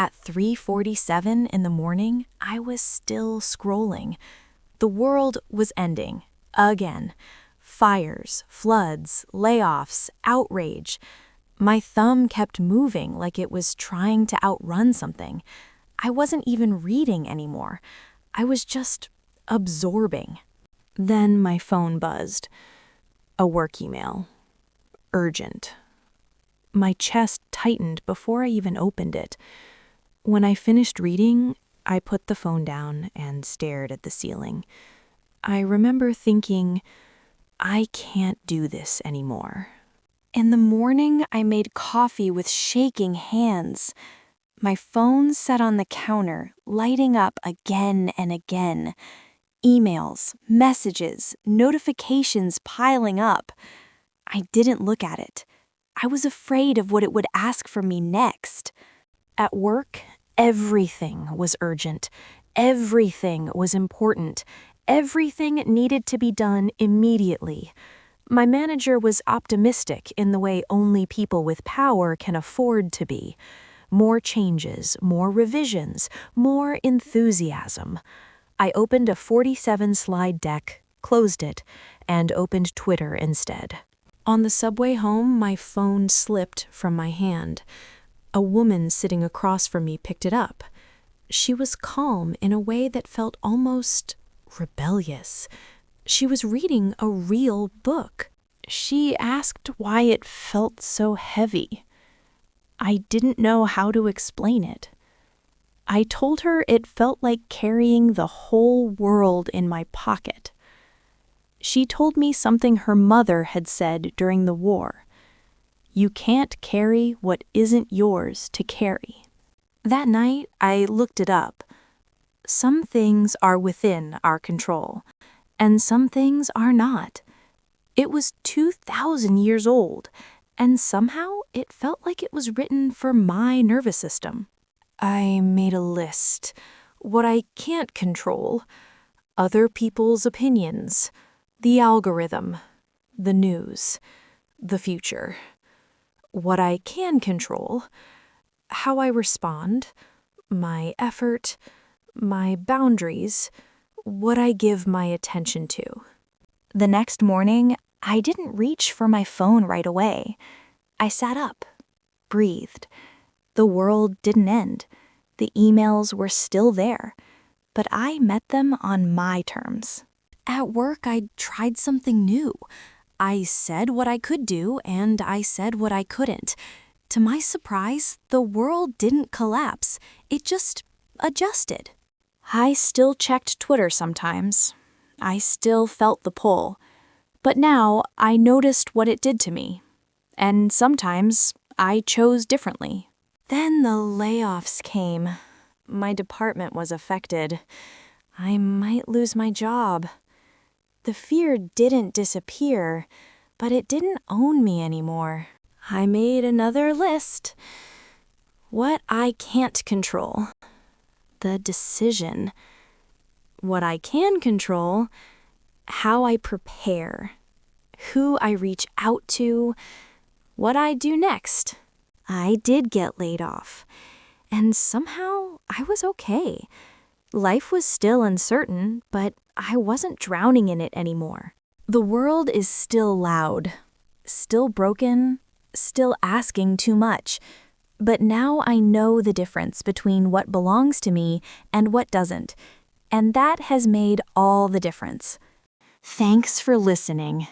At 3:47 in the morning, I was still scrolling. The world was ending. Again. Fires, floods, layoffs, outrage. My thumb kept moving like it was trying to outrun something. I wasn't even reading anymore. I was just absorbing. Then my phone buzzed. A work email. Urgent. My chest tightened before I even opened it. When I finished reading, I put the phone down and stared at the ceiling. I remember thinking, I can't do this anymore. In the morning, I made coffee with shaking hands. My phone sat on the counter, lighting up again and again. Emails, messages, notifications piling up. I didn't look at it. I was afraid of what it would ask from me next. At work, everything was urgent. Everything was important. Everything needed to be done immediately. My manager was optimistic in the way only people with power can afford to be. More changes, more revisions, more enthusiasm. I opened a 47-slide deck, closed it, and opened Twitter instead. On the subway home, my phone slipped from my hand. A woman sitting across from me picked it up. She was calm in a way that felt almost rebellious. She was reading a real book. She asked why it felt so heavy. I didn't know how to explain it. I told her it felt like carrying the whole world in my pocket. She told me something her mother had said during the war. You can't carry what isn't yours to carry. That night, I looked it up. Some things are within our control, and some things are not. It was 2,000 years old, and somehow it felt like it was written for my nervous system. I made a list. What I can't control. Other people's opinions. The algorithm. The news. The future. What I can control. How I respond. My effort. My boundaries. What I give my attention to. The next morning, I didn't reach for my phone right away. I sat up, breathed. The world didn't end. The emails were still there, but I met them on my terms. At work, I tried something new. I said what I could do, and I said what I couldn't. To my surprise, the world didn't collapse. It just adjusted. I still checked Twitter sometimes. I still felt the pull. But now I noticed what it did to me. And sometimes I chose differently. Then the layoffs came. My department was affected. I might lose my job. The fear didn't disappear, but it didn't own me anymore. I made another list. What I can't control. The decision. What I can control. How I prepare. Who I reach out to. What I do next. I did get laid off. And somehow I was okay. Life was still uncertain, but I wasn't drowning in it anymore. The world is still loud, still broken, still asking too much. But now I know the difference between what belongs to me and what doesn't. And that has made all the difference. Thanks for listening.